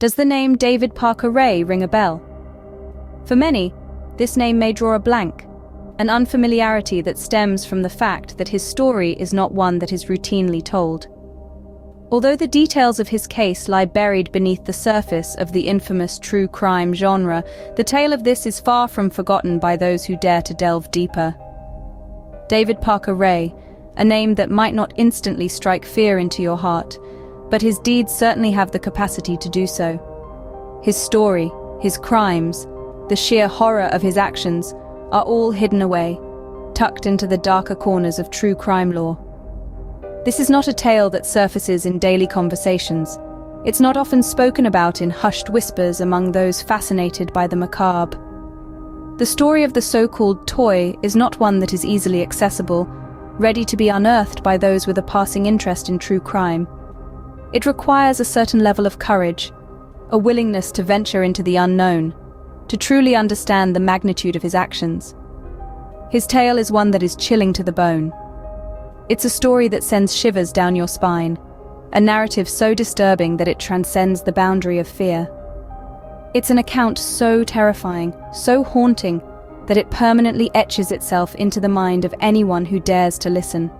Does the name David Parker Ray ring a bell? For many, this name may draw a blank, an unfamiliarity that stems from the fact that his story is not one that is routinely told. Although the details of his case lie buried beneath the surface of the infamous true crime genre, the tale of this is far from forgotten by those who dare to delve deeper. David Parker Ray, a name that might not instantly strike fear into your heart, but his deeds certainly have the capacity to do so. His story, his crimes, the sheer horror of his actions are all hidden away, tucked into the darker corners of true crime lore. This is not a tale that surfaces in daily conversations. It's not often spoken about in hushed whispers among those fascinated by the macabre. The story of the so-called toy is not one that is easily accessible, ready to be unearthed by those with a passing interest in true crime. It requires a certain level of courage, a willingness to venture into the unknown, to truly understand the magnitude of his actions. His tale is one that is chilling to the bone. It's a story that sends shivers down your spine, a narrative so disturbing that it transcends the boundary of fear. It's an account so terrifying, so haunting, that it permanently etches itself into the mind of anyone who dares to listen.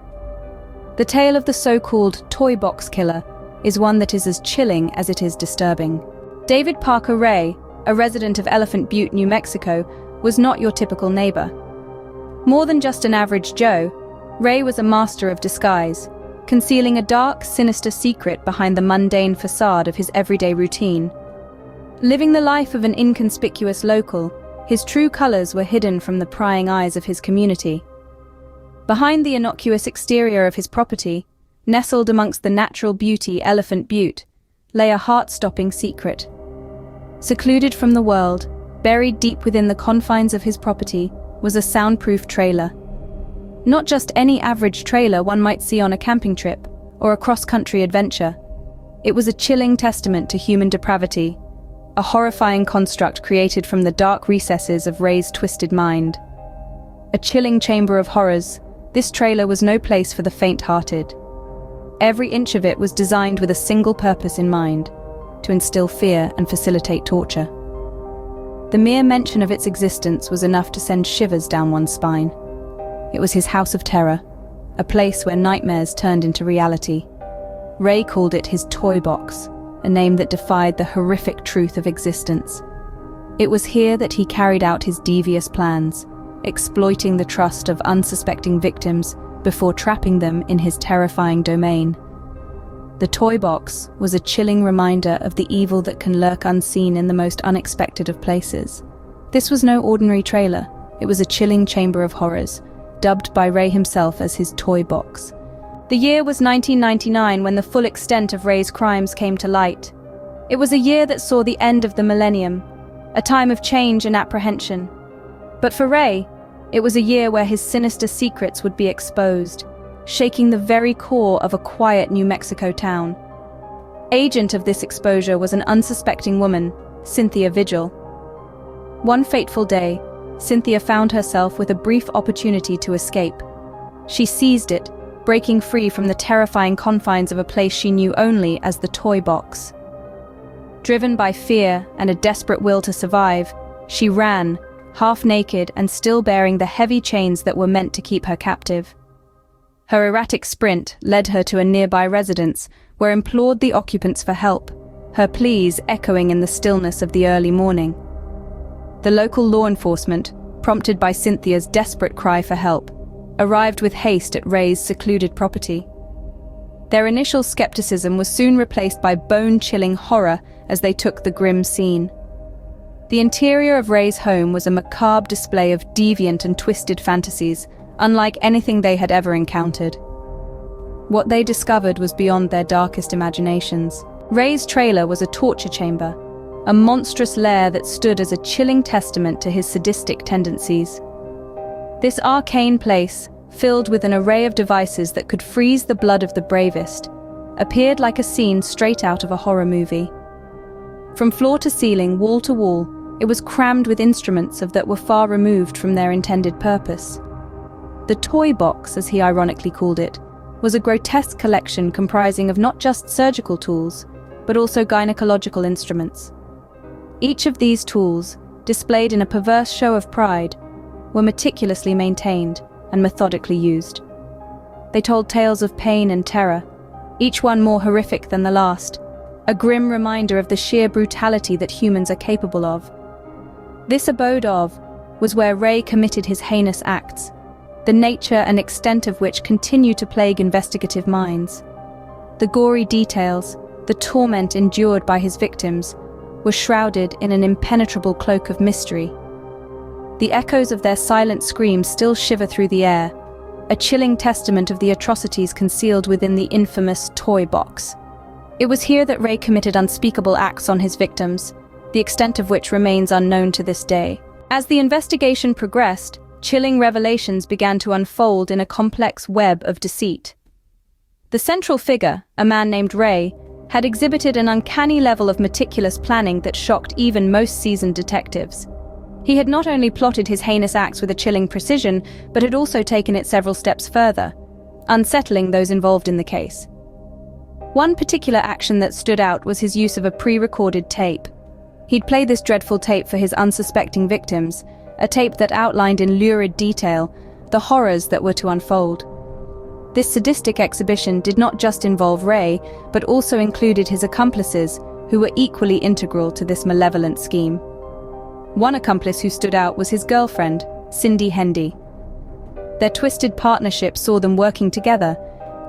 The tale of the so-called toy box killer is one that is as chilling as it is disturbing. David Parker Ray, a resident of Elephant Butte, New Mexico, was not your typical neighbor. More than just an average Joe, Ray was a master of disguise, concealing a dark, sinister secret behind the mundane facade of his everyday routine. Living the life of an inconspicuous local, his true colors were hidden from the prying eyes of his community. Behind the innocuous exterior of his property, nestled amongst the natural beauty Elephant Butte, lay a heart-stopping secret. Secluded from the world, buried deep within the confines of his property, was a soundproof trailer. Not just any average trailer one might see on a camping trip or a cross-country adventure. It was a chilling testament to human depravity, a horrifying construct created from the dark recesses of Ray's twisted mind. A chilling chamber of horrors, this trailer was no place for the faint-hearted. Every inch of it was designed with a single purpose in mind: to instill fear and facilitate torture. The mere mention of its existence was enough to send shivers down one's spine. It was his house of terror, a place where nightmares turned into reality. Ray called it his toy box, a name that defied the horrific truth of existence. It was here that he carried out his devious plans, exploiting the trust of unsuspecting victims before trapping them in his terrifying domain. The toy box was a chilling reminder of the evil that can lurk unseen in the most unexpected of places. This was no ordinary trailer. It was a chilling chamber of horrors, dubbed by Ray himself as his toy box. The year was 1999 when the full extent of Ray's crimes came to light. It was a year that saw the end of the millennium, a time of change and apprehension. But for Ray, it was a year where his sinister secrets would be exposed, shaking the very core of a quiet New Mexico town. Agent of this exposure was an unsuspecting woman, Cynthia Vigil. One fateful day, Cynthia found herself with a brief opportunity to escape. She seized it, breaking free from the terrifying confines of a place she knew only as the toy box. Driven by fear and a desperate will to survive, she ran, half naked and still bearing the heavy chains that were meant to keep her captive. Her erratic sprint led her to a nearby residence, where implored the occupants for help, her pleas echoing in the stillness of the early morning. The local law enforcement, prompted by Cynthia's desperate cry for help, arrived with haste at Ray's secluded property. Their initial skepticism was soon replaced by bone-chilling horror as they took the grim scene. The interior of Ray's home was a macabre display of deviant and twisted fantasies, unlike anything they had ever encountered. What they discovered was beyond their darkest imaginations. Ray's trailer was a torture chamber, a monstrous lair that stood as a chilling testament to his sadistic tendencies. This arcane place, filled with an array of devices that could freeze the blood of the bravest, appeared like a scene straight out of a horror movie. From floor to ceiling, wall to wall, it was crammed with instruments that were far removed from their intended purpose. The toy box, as he ironically called it, was a grotesque collection comprising of not just surgical tools, but also gynecological instruments. Each of these tools, displayed in a perverse show of pride, were meticulously maintained and methodically used. They told tales of pain and terror, each one more horrific than the last, a grim reminder of the sheer brutality that humans are capable of. This abode of was where Ray committed his heinous acts, the nature and extent of which continue to plague investigative minds. The gory details, the torment endured by his victims, were shrouded in an impenetrable cloak of mystery. The echoes of their silent screams still shiver through the air, a chilling testament of the atrocities concealed within the infamous toy box. It was here that Ray committed unspeakable acts on his victims, the extent of which remains unknown to this day. As the investigation progressed, chilling revelations began to unfold in a complex web of deceit. The central figure, a man named Ray, had exhibited an uncanny level of meticulous planning that shocked even most seasoned detectives. He had not only plotted his heinous acts with a chilling precision, but had also taken it several steps further, unsettling those involved in the case. One particular action that stood out was his use of a pre-recorded tape. He'd played this dreadful tape for his unsuspecting victims, a tape that outlined in lurid detail the horrors that were to unfold. This sadistic exhibition did not just involve Ray, but also included his accomplices, who were equally integral to this malevolent scheme. One accomplice who stood out was his girlfriend, Cindy Hendy. Their twisted partnership saw them working together,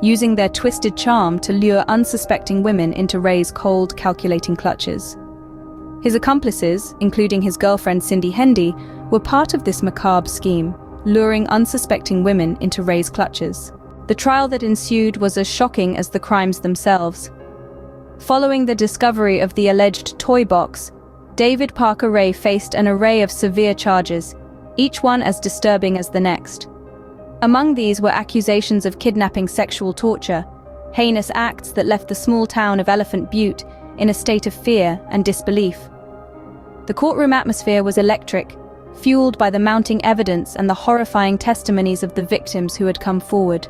using their twisted charm to lure unsuspecting women into Ray's cold, calculating clutches. His accomplices, including his girlfriend Cindy Hendy, were part of this macabre scheme, luring unsuspecting women into Ray's clutches. The trial that ensued was as shocking as the crimes themselves. Following the discovery of the alleged toy box, David Parker Ray faced an array of severe charges, each one as disturbing as the next. Among these were accusations of kidnapping, sexual torture, heinous acts that left the small town of Elephant Butte in a state of fear and disbelief. The courtroom atmosphere was electric, fueled by the mounting evidence and the horrifying testimonies of the victims who had come forward.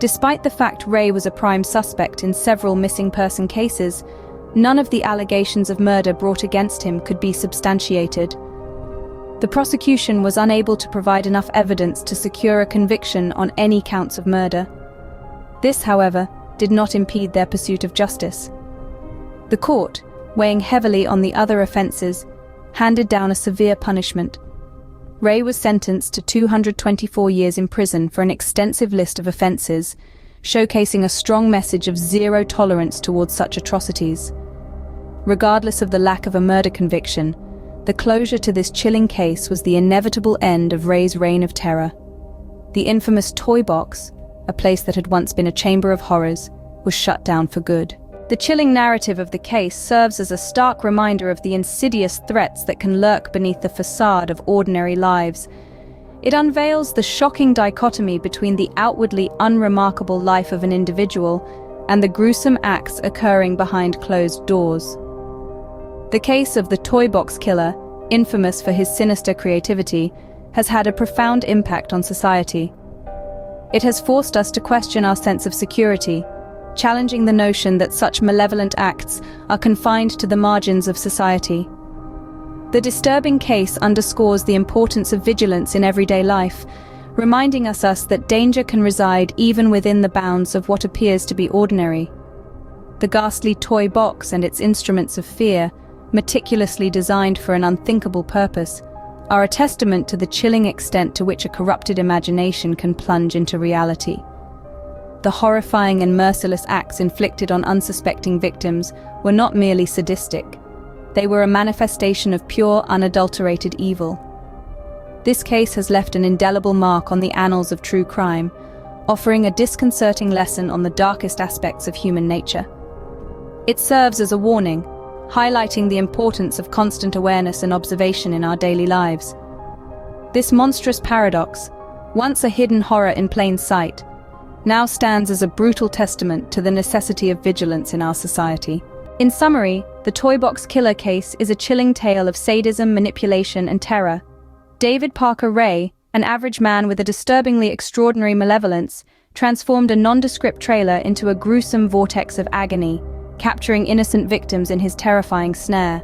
Despite the fact Ray was a prime suspect in several missing person cases, none of the allegations of murder brought against him could be substantiated. The prosecution was unable to provide enough evidence to secure a conviction on any counts of murder. This, however, did not impede their pursuit of justice. The court, weighing heavily on the other offences, handed down a severe punishment. Ray was sentenced to 224 years in prison for an extensive list of offences, showcasing a strong message of zero tolerance towards such atrocities. Regardless of the lack of a murder conviction, the closure to this chilling case was the inevitable end of Ray's reign of terror. The infamous toy box, a place that had once been a chamber of horrors, was shut down for good. The chilling narrative of the case serves as a stark reminder of the insidious threats that can lurk beneath the facade of ordinary lives. It unveils the shocking dichotomy between the outwardly unremarkable life of an individual and the gruesome acts occurring behind closed doors. The case of the toy box killer, infamous for his sinister creativity, has had a profound impact on society. It has forced us to question our sense of security, challenging the notion that such malevolent acts are confined to the margins of society. The disturbing case underscores the importance of vigilance in everyday life, reminding us that danger can reside even within the bounds of what appears to be ordinary. The ghastly toy box and its instruments of fear, meticulously designed for an unthinkable purpose, are a testament to the chilling extent to which a corrupted imagination can plunge into reality. The horrifying and merciless acts inflicted on unsuspecting victims were not merely sadistic. They were a manifestation of pure, unadulterated evil. This case has left an indelible mark on the annals of true crime, offering a disconcerting lesson on the darkest aspects of human nature. It serves as a warning, highlighting the importance of constant awareness and observation in our daily lives. This monstrous paradox, once a hidden horror in plain sight, now stands as a brutal testament to the necessity of vigilance in our society. In summary, the toy box killer case is a chilling tale of sadism, manipulation, and terror. David Parker Ray, an average man with a disturbingly extraordinary malevolence, transformed a nondescript trailer into a gruesome vortex of agony, capturing innocent victims in his terrifying snare.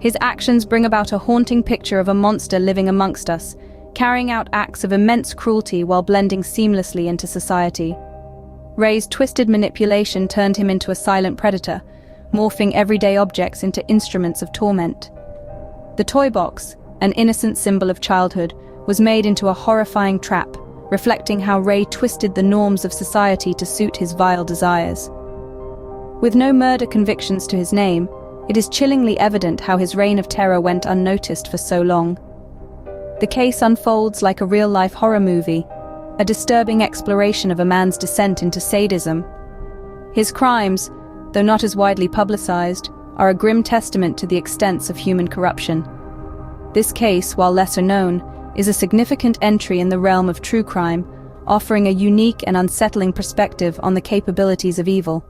His actions bring about a haunting picture of a monster living amongst us, carrying out acts of immense cruelty while blending seamlessly into society. Ray's twisted manipulation turned him into a silent predator, morphing everyday objects into instruments of torment. The toy box, an innocent symbol of childhood, was made into a horrifying trap, reflecting how Ray twisted the norms of society to suit his vile desires. With no murder convictions to his name, it is chillingly evident how his reign of terror went unnoticed for so long. The case unfolds like a real-life horror movie, a disturbing exploration of a man's descent into sadism. His crimes, though not as widely publicized, are a grim testament to the extents of human corruption. This case, while lesser known, is a significant entry in the realm of true crime, offering a unique and unsettling perspective on the capabilities of evil.